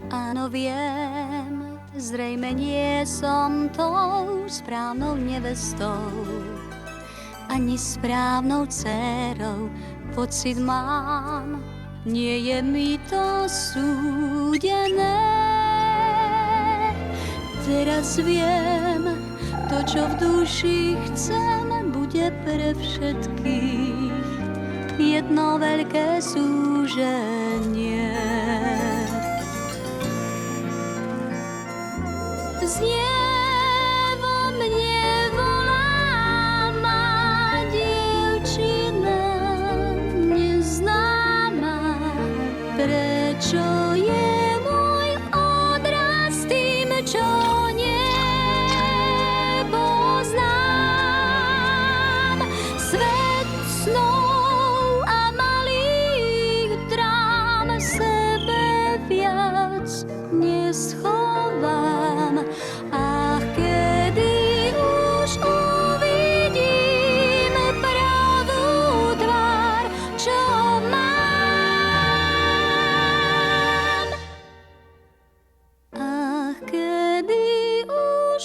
Áno, viem, zrejme nie som tou správnou nevestou, ani správnou dcérou. Pocit mám, nie je mi to súdené. Teraz viem, to, čo v duši chcem, bude pre všetkých jedno veľké súženie. Znie vo mne, volá ma dievčina neznáma. Prečo je môj odraz tým, čo nepoznám? Svet snov a malých drám sebe viac neschovám. Ach, kedy už uvidím pravú tvár, čo mám. Ach, kedy už